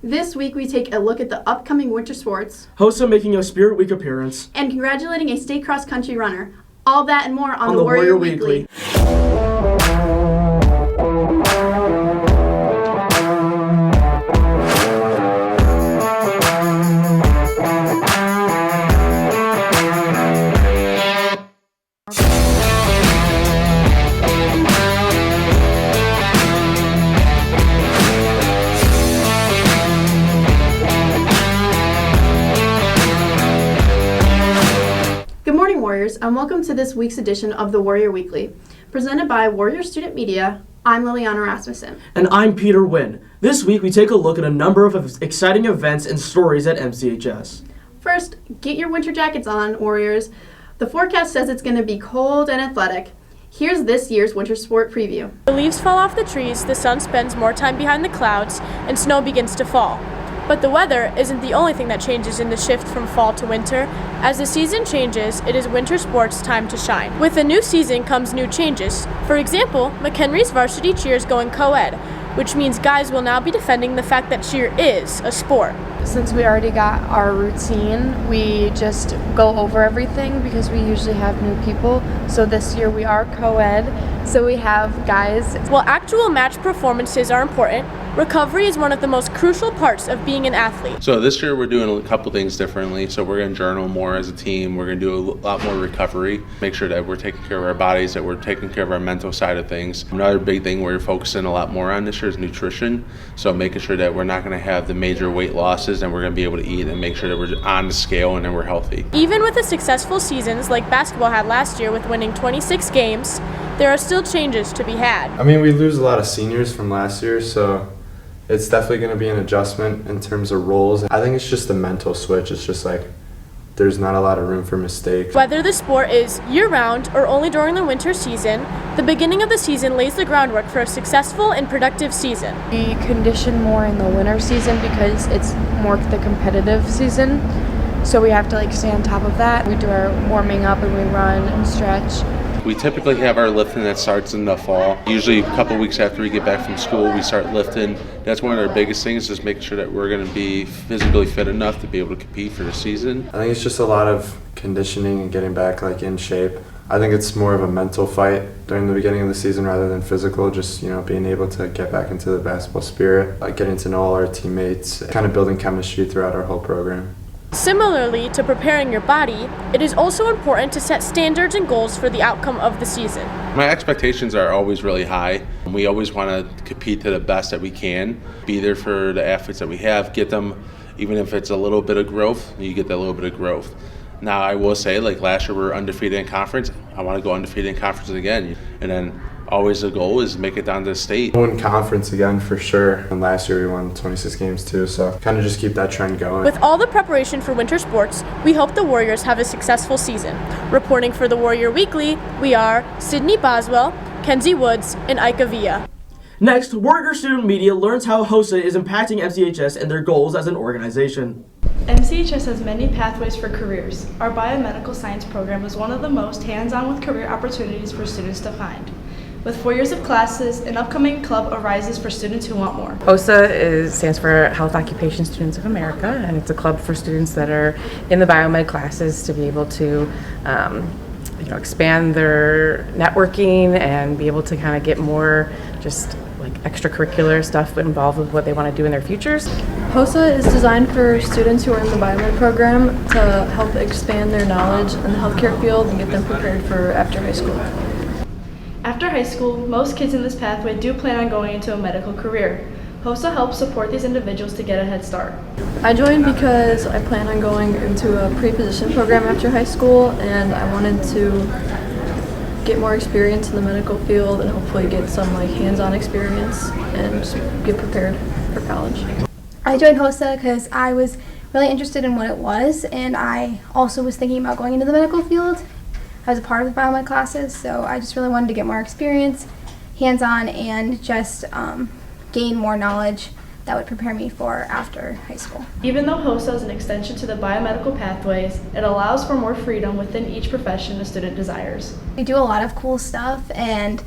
This week we take a look at the upcoming winter sports, HOSA making a Spirit Week appearance, and congratulating a state cross-country runner. All that and more on the Warrior Weekly. Good morning, Warriors, and welcome to this week's edition of the Warrior Weekly. Presented by Warrior Student Media, I'm Liliana Rasmussen. And I'm Peter Wynn. This week we take a look at a number of exciting events and stories at MCHS. First, get your winter jackets on, Warriors. The forecast says it's going to be cold and athletic. Here's this year's winter sport preview. The leaves fall off the trees, the sun spends more time behind the clouds, and snow begins to fall. But the weather isn't the only thing that changes in the shift from fall to winter. As the season changes, it is winter sports' time to shine. With a new season comes new changes. For example, McHenry's varsity cheer is going co-ed, which means guys will now be defending the fact that cheer is a sport. Since we already got our routine, we just go over everything because we usually have new people. So this year we are co-ed, so we have guys. While actual match performances are important, recovery is one of the most crucial parts of being an athlete. So this year we're doing a couple things differently. So we're going to journal more as a team. We're going to do a lot more recovery, make sure that we're taking care of our bodies, that we're taking care of our mental side of things. Another big thing we're focusing a lot more on this year is nutrition. So making sure that we're not going to have the major weight losses and we're going to be able to eat and make sure that we're on the scale and then we're healthy. Even with the successful seasons like basketball had last year with winning 26 games, there are still changes to be had. I mean, we lose a lot of seniors from last year, so it's definitely going to be an adjustment in terms of roles. I think it's just a mental switch. It's just like there's not a lot of room for mistakes. Whether the sport is year-round or only during the winter season, the beginning of the season lays the groundwork for a successful and productive season. We condition more in the winter season because it's more the competitive season. So we have to stay on top of that. We do our warming up and we run and stretch. We typically have our lifting that starts in the fall. Usually a couple weeks after we get back from school, we start lifting. That's one of our biggest things, is making sure that we're going to be physically fit enough to be able to compete for the season. I think it's just a lot of conditioning and getting back in shape. I think it's more of a mental fight during the beginning of the season rather than physical, just being able to get back into the basketball spirit, getting to know all our teammates, kind of building chemistry throughout our whole program. Similarly to preparing your body, it is also important to set standards and goals for the outcome of the season. My expectations are always really high. We always want to compete to the best that we can, be there for the athletes that we have, get them, even if it's a little bit of growth, you get that little bit of growth. Now I will say, last year we were undefeated in conference. I want to go undefeated in conference again. And then always the goal is make it down to the state. Win conference again for sure. And last year we won 26 games too, so kind of just keep that trend going. With all the preparation for winter sports, we hope the Warriors have a successful season. Reporting for the Warrior Weekly, we are Sydney Boswell, Kenzie Woods, and Ika Villa. Next, Warrior Student Media learns how HOSA is impacting MCHS and their goals as an organization. MCHS has many pathways for careers. Our biomedical science program is one of the most hands-on with career opportunities for students to find. With 4 years of classes, an upcoming club arises for students who want more. HOSA stands for Health Occupation Students of America, and it's a club for students that are in the biomed classes to be able to expand their networking and be able to kind of get more just extracurricular stuff involved with what they want to do in their futures. HOSA is designed for students who are in the biomed program to help expand their knowledge in the healthcare field and get them prepared for after high school. After high school, most kids in this pathway do plan on going into a medical career. HOSA helps support these individuals to get a head start. I joined because I plan on going into a pre-position program after high school, and I wanted to get more experience in the medical field and hopefully get some hands-on experience and just get prepared for college. I joined HOSA because I was really interested in what it was, and I also was thinking about going into the medical field. I was a part of the biomed classes, so I just really wanted to get more experience, hands-on, and just gain more knowledge that would prepare me for after high school. Even though HOSA is an extension to the biomedical pathways, it allows for more freedom within each profession a student desires. We do a lot of cool stuff, and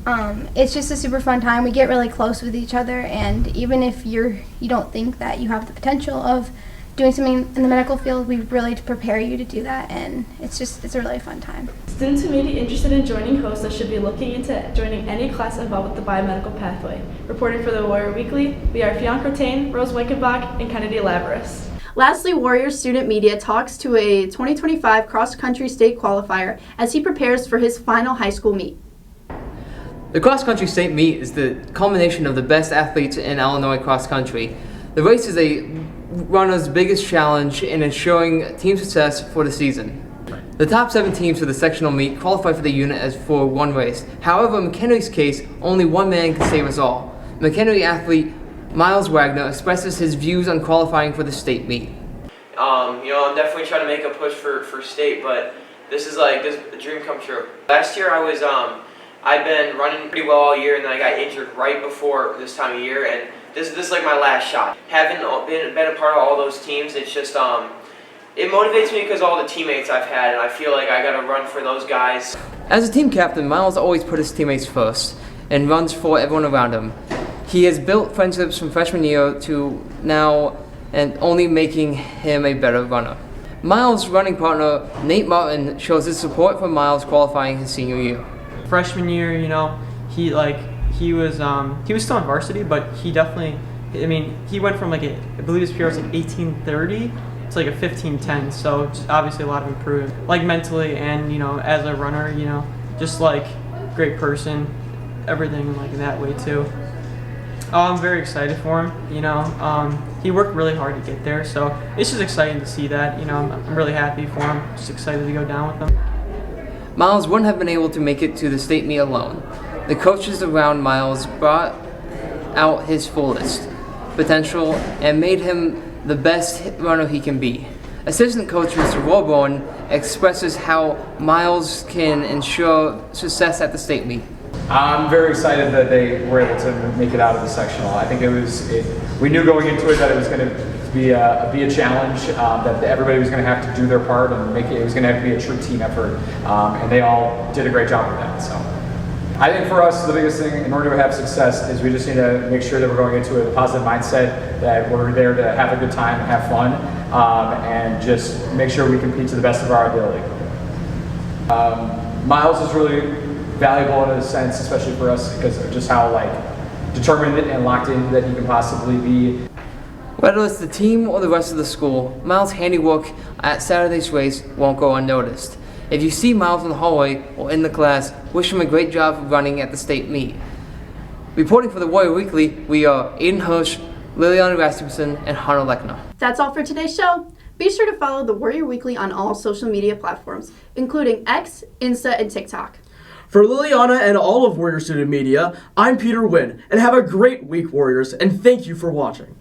It's just a super fun time. We get really close with each other, and even if you don't think that you have the potential of doing something in the medical field, we really prepare you to do that, and it's a really fun time. Students who may be interested in joining HOSA should be looking into joining any class involved with the biomedical pathway. Reporting for the Warrior Weekly, we are Fionn Crotain, Rose Winkenbach, and Kennedy Labras. Lastly, Warriors student media talks to a 2025 cross-country state qualifier as he prepares for his final high school meet. The cross-country state meet is the culmination of the best athletes in Illinois cross-country. The race is a runner's biggest challenge in ensuring team success for the season. The top 7 teams for the sectional meet qualify for the unit as for one race. However, in McHenry's case, only one man can save us all. McHenry athlete Miles Wagner expresses his views on qualifying for the state meet. I'm definitely trying to make a push for state, but this is a dream come true. Last year I've been running pretty well all year, and then I got injured right before this time of year, and this is like my last shot. Having been a part of all those teams, it's just it motivates me because of all the teammates I've had, and I feel like I got to run for those guys. As a team captain, Miles always put his teammates first and runs for everyone around him. He has built friendships from freshman year to now, and only making him a better runner. Miles' running partner Nate Martin shows his support for Miles qualifying his senior year. Freshman year, he was still in varsity, but he definitely, he went from I believe his PR was 1830 to a 1510, so it's obviously a lot of improvement, mentally and as a runner, just great person, everything in that way too. I'm very excited for him. He worked really hard to get there, so it's just exciting to see that. I'm really happy for him. Just excited to go down with him. Miles wouldn't have been able to make it to the state meet alone. The coaches around Miles brought out his fullest potential and made him the best runner he can be. Assistant coach Mr. Warborn expresses how Miles can ensure success at the state meet. I'm very excited that they were able to make it out of the sectional. I think we knew going into it that it was going to be a challenge, that everybody was going to have to do their part and it was going to have to be a true team effort, and they all did a great job with that. So I think for us, the biggest thing in order to have success is we just need to make sure that we're going into it with a positive mindset, that we're there to have a good time and have fun, and just make sure we compete to the best of our ability. Miles is really valuable in a sense, especially for us, because of just how determined and locked in that he can possibly be. Whether it's the team or the rest of the school, Miles' handiwork at Saturday's race won't go unnoticed. If you see Miles in the hallway or in the class, wish him a great job running at the state meet. Reporting for the Warrior Weekly, we are Aiden Hirsch, Liliana Rasmussen, and Hunter Lechner. That's all for today's show. Be sure to follow the Warrior Weekly on all social media platforms, including X, Insta, and TikTok. For Liliana and all of Warrior Student Media, I'm Peter Wynn, and have a great week, Warriors, and thank you for watching.